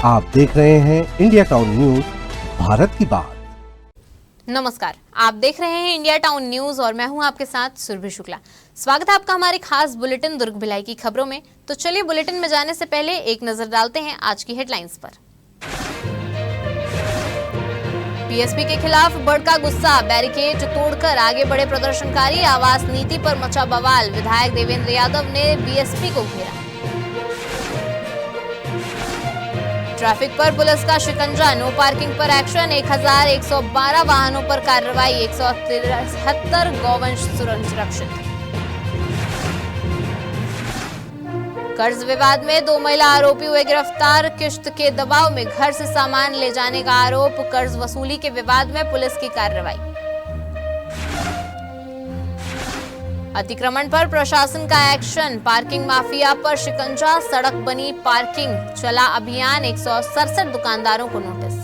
आप देख रहे हैं इंडिया टाउन न्यूज, भारत की बात। नमस्कार, आप देख रहे हैं इंडिया टाउन न्यूज और मैं हूं आपके साथ सुरभि शुक्ला। स्वागत है आपका हमारे खास बुलेटिन दुर्ग भिलाई की खबरों में। तो चलिए बुलेटिन में जाने से पहले एक नजर डालते हैं आज की हेडलाइंस पर। पीएसपी के खिलाफ बड़का गुस्सा, बैरिकेड तोड़कर आगे बढ़े प्रदर्शनकारी। आवास नीति पर मचा बवाल, विधायक देवेंद्र यादव ने बीएसपी को घेरा। ट्रैफिक पर पुलिस का शिकंजा, नो पार्किंग पर एक्शन। 1112 वाहनों पर कार्रवाई, 173 गौवंश सुरक्षित। कर्ज विवाद में 2 महिला आरोपी हुए गिरफ्तार, किश्त के दबाव में घर से सामान ले जाने का आरोप। कर्ज वसूली के विवाद में पुलिस की कार्रवाई। अतिक्रमण पर प्रशासन का एक्शन, पार्किंग माफिया पर शिकंजा, सड़क बनी पार्किंग, चला अभियान। 167 दुकानदारों को नोटिस।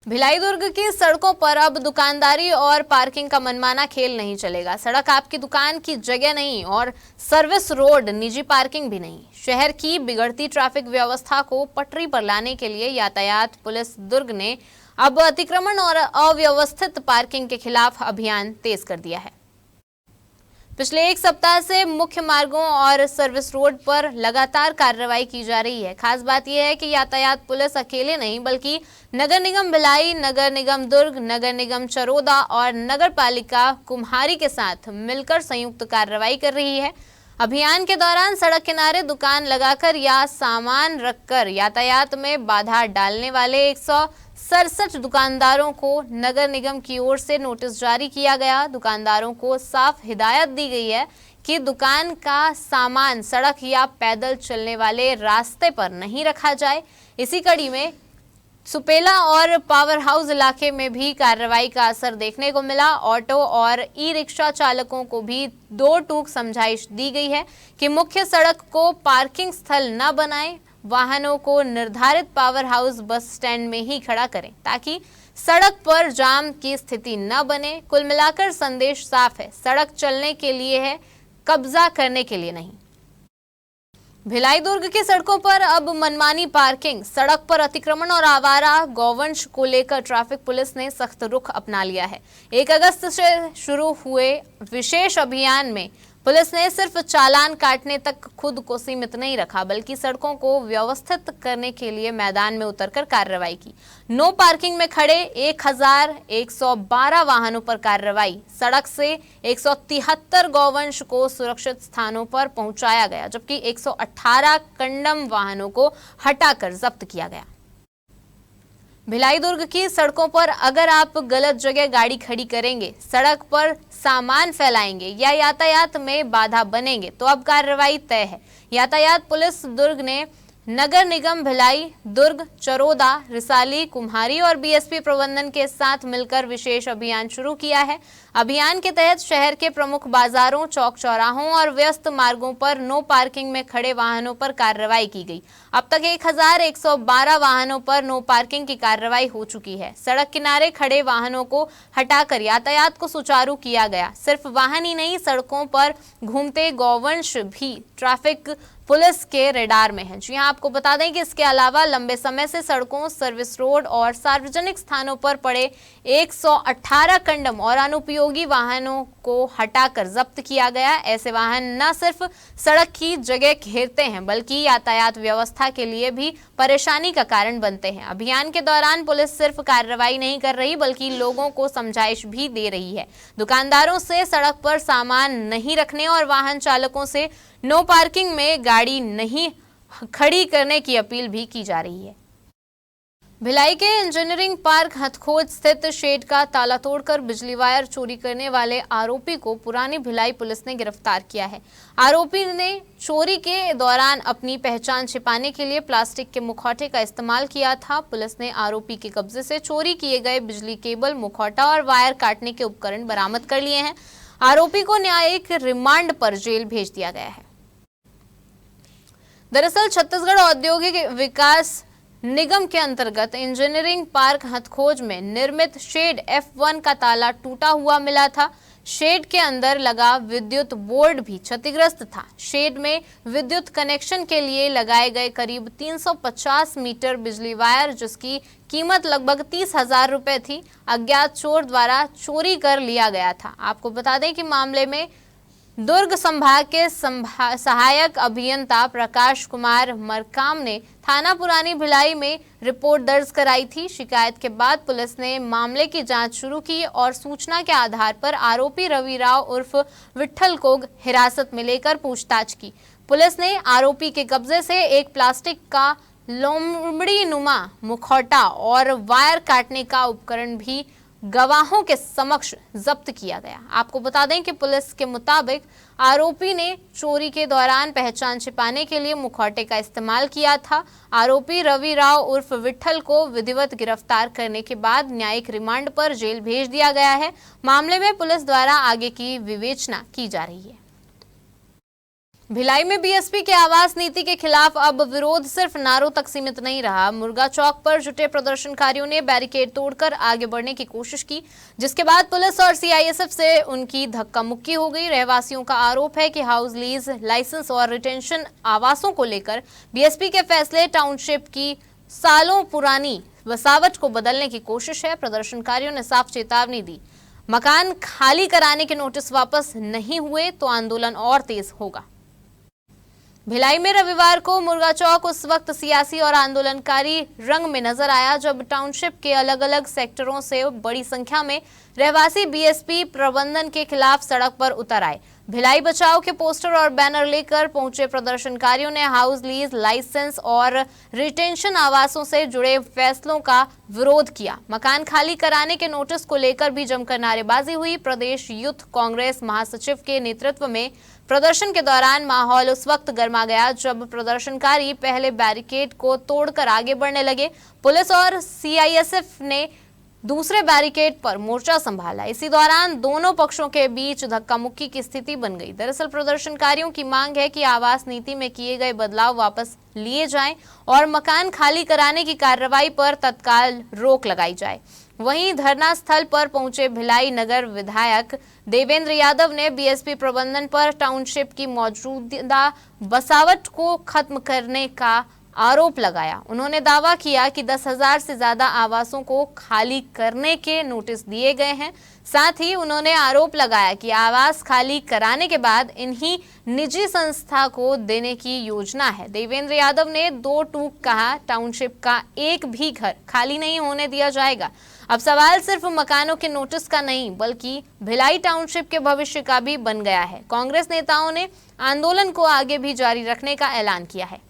भिलाई दुर्ग की सड़कों पर अब दुकानदारी और पार्किंग का मनमाना खेल नहीं चलेगा। सड़क आपकी दुकान की जगह नहीं और सर्विस रोड निजी पार्किंग भी नहीं। शहर की बिगड़ती ट्रैफिक व्यवस्था को पटरी पर लाने के लिए यातायात पुलिस दुर्ग ने अब अतिक्रमण और अव्यवस्थित पार्किंग के खिलाफ अभियान तेज कर दिया है। पिछले एक सप्ताह से मुख्य मार्गों और सर्विस रोड पर लगातार कार्रवाई की जा रही है। खास बात यह है कि यातायात पुलिस अकेले नहीं बल्कि नगर निगम भिलाई, नगर निगम दुर्ग, नगर निगम चरोदा और नगर पालिका कुम्हारी के साथ मिलकर संयुक्त कार्रवाई कर रही है। अभियान के दौरान सड़क किनारे दुकान लगाकर या सामान रखकर यातायात में बाधा डालने वाले 167 दुकानदारों को नगर निगम की ओर से नोटिस जारी किया गया। दुकानदारों को साफ हिदायत दी गई है कि दुकान का सामान सड़क या पैदल चलने वाले रास्ते पर नहीं रखा जाए। इसी कड़ी में सुपेला और पावर हाउस इलाके में भी कार्रवाई का असर देखने को मिला। ऑटो और ई रिक्शा चालकों को भी दो टूक समझाइश दी गई है कि मुख्य सड़क को पार्किंग स्थल न बनाएं, वाहनों को निर्धारित पावर हाउस बस स्टैंड में ही खड़ा करें ताकि सड़क पर जाम की स्थिति न बने। कुल मिलाकर संदेश साफ है, सड़क चलने के लिए है, कब्जा करने के लिए नहीं। भिलाई दुर्ग की सड़कों पर अब मनमानी पार्किंग, सड़क पर अतिक्रमण और आवारा गौवंश को लेकर ट्रैफिक पुलिस ने सख्त रुख अपना लिया है। 1 अगस्त से शुरू हुए विशेष अभियान में पुलिस ने सिर्फ चालान काटने तक खुद को सीमित नहीं रखा बल्कि सड़कों को व्यवस्थित करने के लिए मैदान में उतरकर कार्रवाई की। नो पार्किंग में खड़े 1112 वाहनों पर कार्रवाई, सड़क से 173 गौवंश को सुरक्षित स्थानों पर पहुंचाया गया जबकि 118 कंडम वाहनों को हटाकर जब्त किया गया। भिलाई दुर्ग की सड़कों पर अगर आप गलत जगह गाड़ी खड़ी करेंगे, सड़क पर सामान फैलाएंगे या यातायात में बाधा बनेंगे तो अब कार्रवाई तय है। यातायात पुलिस दुर्ग ने नगर निगम भिलाई, दुर्ग, चरोदा, रिसाली, कुम्हारी और बीएसपी प्रबंधन के साथ मिलकर विशेष अभियान शुरू किया है। अभियान के तहत शहर के प्रमुख बाजारों, चौक चौराहों और व्यस्त मार्गों पर नो पार्किंग में खड़े वाहनों पर कार्रवाई की गई। अब तक 1112 वाहनों पर नो पार्किंग की कार्रवाई हो चुकी है। सड़क किनारे खड़े वाहनों को हटाकर यातायात को सुचारू किया गया। सिर्फ वाहन ही नहीं, सड़कों पर घूमते गौवंश भी ट्रैफिक पुलिस के रेडार में है। जी हां, आपको बता दें कि इसके अलावा लंबे समय से सड़कों, सर्विस रोड और सार्वजनिक स्थानों पर पड़े 118 कंडम और अनुपयोगी वाहनों को हटाकर जब्त किया गया। ऐसे वाहन न सिर्फ सड़क की जगह घेरते हैं बल्कि यातायात व्यवस्था के लिए भी परेशानी का कारण बनते हैं। अभियान के दौरान पुलिस सिर्फ कार्रवाई नहीं कर रही बल्कि लोगों को समझाइश भी दे रही है। दुकानदारों से सड़क पर सामान नहीं रखने और वाहन चालकों से नो पार्किंग में गाड़ी नहीं खड़ी करने की अपील भी की जा रही है। भिलाई के इंजीनियरिंग पार्क हथखोज स्थित शेड का ताला तोड़कर बिजली वायर चोरी करने वाले आरोपी को पुरानी भिलाई पुलिस ने गिरफ्तार किया है। आरोपी ने चोरी के दौरान अपनी पहचान छिपाने के लिए प्लास्टिक के मुखौटे का इस्तेमाल किया था। पुलिस ने आरोपी के कब्जे से चोरी किए गए बिजली केबल, मुखौटा और वायर काटने के उपकरण बरामद कर लिए हैं। आरोपी को न्यायिक रिमांड पर जेल भेज दिया गया है। दरअसल छत्तीसगढ़ औद्योगिक विकास निगम के अंतर्गत इंजीनियरिंग पार्क हथखोज में निर्मित शेड F1 का ताला टूटा हुआ मिला था। शेड के अंदर लगा विद्युत बोर्ड भी क्षतिग्रस्त था। शेड में विद्युत कनेक्शन के लिए लगाए गए करीब 350 मीटर बिजली वायर, जिसकी कीमत लगभग 30,000 रुपए थी, अज्ञात चोर द्वारा चोरी कर लिया गया था। आपको बता दें कि मामले में दुर्ग संभाग के सहायक अभियंता प्रकाश कुमार मरकाम ने थाना पुरानी भिलाई में रिपोर्ट दर्ज कराई थी। शिकायत के बाद पुलिस ने मामले की जांच शुरू की और सूचना के आधार पर आरोपी रवि राव उर्फ विट्ठल को हिरासत में लेकर पूछताछ की। पुलिस ने आरोपी के कब्जे से एक प्लास्टिक का लोमड़ी नुमा मुखौटा और वायर काटने का उपकरण भी गवाहों के समक्ष जब्त किया गया। आपको बता दें कि पुलिस के मुताबिक आरोपी ने चोरी के दौरान पहचान छिपाने के लिए मुखौटे का इस्तेमाल किया था। आरोपी रवि राव उर्फ विट्ठल को विधिवत गिरफ्तार करने के बाद न्यायिक रिमांड पर जेल भेज दिया गया है। मामले में पुलिस द्वारा आगे की विवेचना की जा रही है। भिलाई में बीएसपी के आवास नीति के खिलाफ अब विरोध सिर्फ नारों तक सीमित नहीं रहा। मुर्गा चौक पर जुटे प्रदर्शनकारियों ने बैरिकेड तोड़कर आगे बढ़ने की कोशिश की, जिसके बाद पुलिस और सीआईएसएफ से उनकी धक्का मुक्की हो गई। रहवासियों का आरोप है कि हाउस लीज, लाइसेंस और रिटेंशन आवासों को लेकर बीएसपी के फैसले टाउनशिप की सालों पुरानी बसावट को बदलने की कोशिश है। प्रदर्शनकारियों ने साफ चेतावनी दी, मकान खाली कराने के नोटिस वापस नहीं हुए तो आंदोलन और तेज होगा। भिलाई में रविवार को मुर्गा चौक उस वक्त सियासी और आंदोलनकारी रंग में नजर आया जब टाउनशिप के अलग अलग सेक्टरों से बड़ी संख्या में रहवासी बीएसपी प्रबंधन के खिलाफ सड़क पर उतर आए। भिलाई बचाओ के पोस्टर और बैनर लेकर पहुंचे प्रदर्शनकारियों ने हाउस लीज, लाइसेंस और रिटेंशन आवासों से जुड़े फैसलों का विरोध किया। मकान खाली कराने के नोटिस को लेकर भी जमकर नारेबाजी हुई। प्रदेश यूथ कांग्रेस महासचिव के नेतृत्व में प्रदर्शन के दौरान माहौल उस वक्त गर्मा गया जब प्रदर्शनकारी पहले बैरिकेड को तोड़कर आगे बढ़ने लगे। पुलिस और सीआईएसएफ ने दूसरे बैरिकेड पर मोर्चा संभाला। इसी दौरान दोनों पक्षों के बीच धक्का मुक्की की स्थिति बन गई। दरअसल प्रदर्शनकारियों की मांग है कि आवास नीति में किए गए बदलाव वापस लिए जाएं और मकान खाली कराने की कार्रवाई पर तत्काल रोक लगाई जाए। वहीं धरना स्थल पर पहुंचे भिलाई नगर विधायक देवेंद्र यादव ने बीएसपी प्रबंधन पर टाउनशिप की मौजूदा बसावट को खत्म करने का आरोप लगाया। उन्होंने दावा किया कि 10,000 से ज्यादा आवासों को खाली करने के नोटिस दिए गए हैं। साथ ही उन्होंने आरोप लगाया कि आवास खाली कराने के बाद इन्हीं निजी संस्था को देने की योजना है। देवेंद्र यादव ने दो टूक कहा, टाउनशिप का एक भी घर खाली नहीं होने दिया जाएगा। अब सवाल सिर्फ मकानों के नोटिस का नहीं बल्कि भिलाई टाउनशिप के भविष्य का भी बन गया है। कांग्रेस नेताओं ने आंदोलन को आगे भी जारी रखने का ऐलान किया है।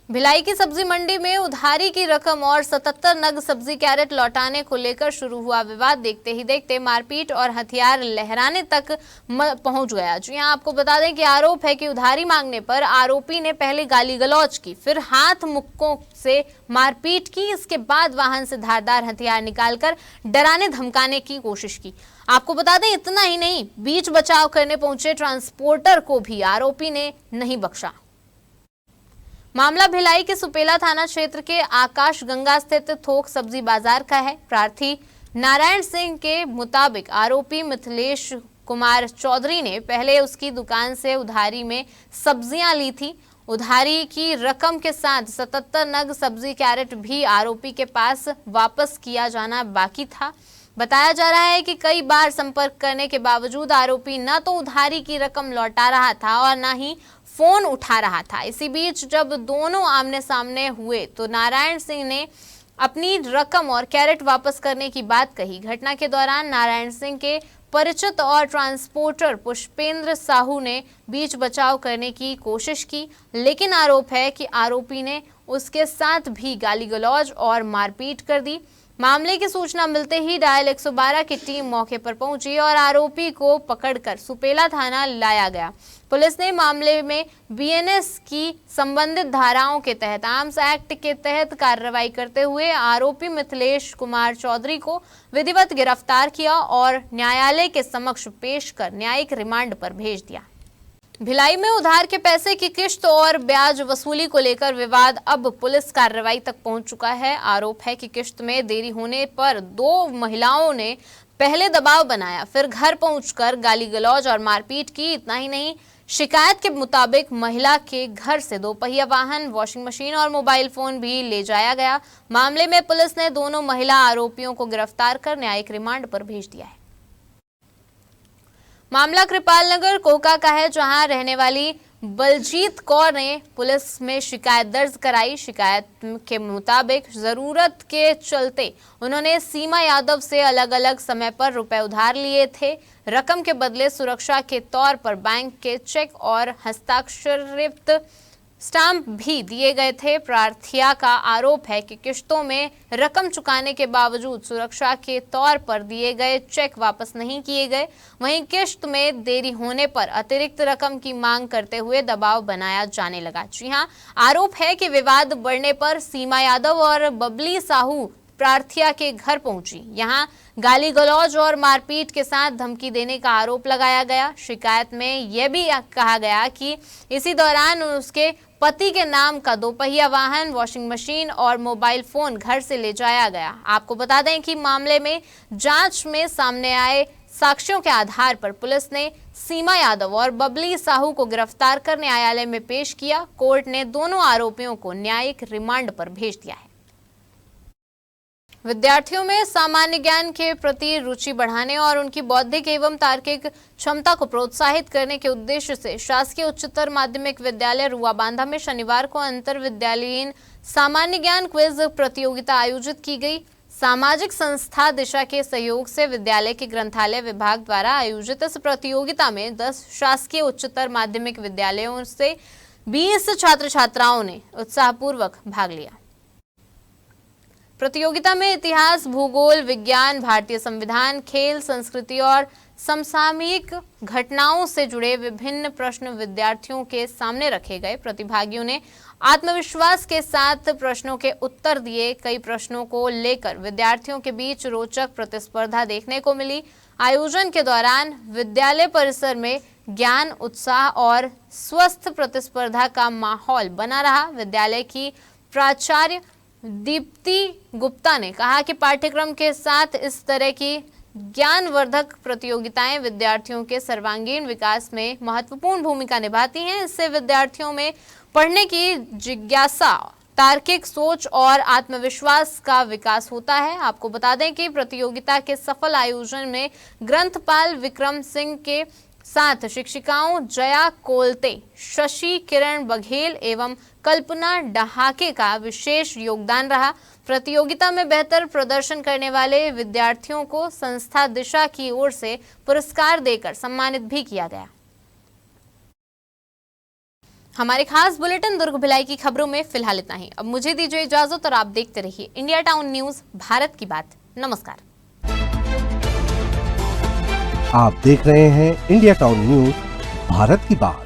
भिलाई की सब्जी मंडी में उधारी की रकम और 77 नग सब्जी कैरेट लौटाने को लेकर शुरू हुआ विवाद देखते ही देखते मारपीट और हथियार लहराने तक पहुंच गया। जी हां, आपको बता दें कि आरोप है कि उधारी मांगने पर आरोपी ने पहले गाली गलौज की, फिर हाथ मुक्कों से मारपीट की, इसके बाद वाहन से धारदार हथियार निकालकर डराने धमकाने की कोशिश की। आपको बता दें इतना ही नहीं, बीच बचाव करने पहुंचे ट्रांसपोर्टर को भी आरोपी ने नहीं बख्शा। मामला भिलाई के सुपेला थाना क्षेत्र के आकाश गंगा स्थित थोक सब्जी बाजार का है। प्रार्थी नारायण सिंह के मुताबिक आरोपी मिथिलेश कुमार चौधरी ने पहले उसकी दुकान से उधारी में सब्जियां ली थी। उधारी की रकम के साथ 77 नग सब्जी कैरेट भी आरोपी के पास वापस किया जाना बाकी था। बताया जा रहा है कि कई बार संपर्क करने के बावजूद आरोपी न तो उधारी की रकम लौटा रहा था और न ही फोन उठा रहा था। इसी बीच जब दोनों आमने सामने हुए तो नारायण सिंह ने अपनी रकम और कैरेट वापस करने की बात कही। घटना के दौरान नारायण सिंह के परिचित और ट्रांसपोर्टर पुष्पेंद्र साहू ने बीच बचाव करने की कोशिश की, लेकिन आरोप है कि आरोपी ने उसके साथ भी गाली गलौज और मारपीट कर दी। मामले की सूचना मिलते ही डायल 112 की टीम मौके पर पहुंची और आरोपी को पकड़कर सुपेला थाना लाया गया। पुलिस ने मामले में बीएनएस की संबंधित धाराओं के तहत आर्म्स एक्ट के तहत कार्रवाई करते हुए आरोपी मिथिलेश कुमार चौधरी को विधिवत गिरफ्तार किया और न्यायालय के समक्ष पेश कर न्यायिक रिमांड पर भेज दिया। भिलाई में उधार के पैसे की किश्त और ब्याज वसूली को लेकर विवाद अब पुलिस कार्रवाई तक पहुंच चुका है। आरोप है कि किश्त में देरी होने पर दो महिलाओं ने पहले दबाव बनाया, फिर घर पहुंचकर गाली गलौज और मारपीट की। इतना ही नहीं, शिकायत के मुताबिक महिला के घर से 2 पहिया वाहन, वॉशिंग मशीन और मोबाइल फोन भी ले जाया गया। मामले में पुलिस ने दोनों महिला आरोपियों को गिरफ्तार कर न्यायिक रिमांड पर भेज दिया है। मामला कृपाल नगर कोका का है, जहां रहने वाली बलजीत कौर ने पुलिस में शिकायत दर्ज कराई। शिकायत के मुताबिक जरूरत के चलते उन्होंने सीमा यादव से अलग अलग समय पर रुपए उधार लिए थे। रकम के बदले सुरक्षा के तौर पर बैंक के चेक और हस्ताक्षरित स्टाम्प भी दिए गए थे। प्रार्थिया का आरोप है कि किश्तों में रकम चुकाने के बावजूद सुरक्षा के तौर पर दिए गए चेक वापस नहीं किए गए। वहीं किश्त में देरी होने पर अतिरिक्त रकम की मांग करते हुए दबाव बनाया जाने लगा। जी हां, आरोप है कि विवाद बढ़ने पर सीमा यादव और बबली साहू प्रार्थिया के घर पहुंची। यहां गाली गलौज और मारपीट के साथ धमकी देने का आरोप लगाया गया। शिकायत में यह भी कहा गया कि इसी दौरान उसके पति के नाम का 2 पहिया वाहन, वॉशिंग मशीन और मोबाइल फोन घर से ले जाया गया। आपको बता दें कि मामले में जांच में सामने आए साक्ष्यों के आधार पर पुलिस ने सीमा यादव और बबली साहू को गिरफ्तार कर न्यायालय में पेश किया। कोर्ट ने दोनों आरोपियों को न्यायिक रिमांड पर भेज दिया है। विद्यार्थियों में सामान्य ज्ञान के प्रति रुचि बढ़ाने और उनकी बौद्धिक एवं तार्किक क्षमता को प्रोत्साहित करने के उद्देश्य से शासकीय उच्चतर माध्यमिक विद्यालय रुआबांधा में शनिवार को अंतर विद्यालयीन सामान्य ज्ञान क्विज प्रतियोगिता आयोजित की गई। सामाजिक संस्था दिशा के सहयोग से विद्यालय के ग्रंथालय विभाग द्वारा आयोजित इस प्रतियोगिता में 10 शासकीय उच्चतर माध्यमिक विद्यालयों से 20 छात्र छात्राओं ने उत्साहपूर्वक भाग लिया। प्रतियोगिता में इतिहास, भूगोल, विज्ञान, भारतीय संविधान, खेल, संस्कृति और समसामयिक घटनाओं से जुड़े विभिन्न प्रश्न विद्यार्थियों के सामने रखे गए। प्रतिभागियों ने आत्मविश्वास के साथ प्रश्नों के उत्तर दिए। कई प्रश्नों को लेकर विद्यार्थियों के बीच रोचक प्रतिस्पर्धा देखने को मिली। आयोजन के दौरान विद्यालय परिसर में ज्ञान, उत्साह और स्वस्थ प्रतिस्पर्धा का माहौल बना रहा। विद्यालय की प्राचार्य दीप्ति गुप्ता ने कहा कि पाठ्यक्रम के साथ इस तरह की ज्ञानवर्धक प्रतियोगिताएं विद्यार्थियों के सर्वांगीण विकास में महत्वपूर्ण भूमिका निभाती हैं। इससे विद्यार्थियों में पढ़ने की जिज्ञासा, तार्किक सोच और आत्मविश्वास का विकास होता है। आपको बता दें कि प्रतियोगिता के सफल आयोजन में ग्रंथपाल विक्रम सिंह के साथ शिक्षिकाओं जया कोलते, शशि किरण बघेल एवं कल्पना डहाके का विशेष योगदान रहा। प्रतियोगिता में बेहतर प्रदर्शन करने वाले विद्यार्थियों को संस्था दिशा की ओर से पुरस्कार देकर सम्मानित भी किया गया। हमारे खास बुलेटिन दुर्ग भिलाई की खबरों में फिलहाल इतना ही। अब मुझे दीजिए इजाजत और आप देखते रहिए इंडिया टाउन न्यूज, भारत की बात। नमस्कार। आप देख रहे हैं इंडिया टाउन न्यूज, भारत की बात।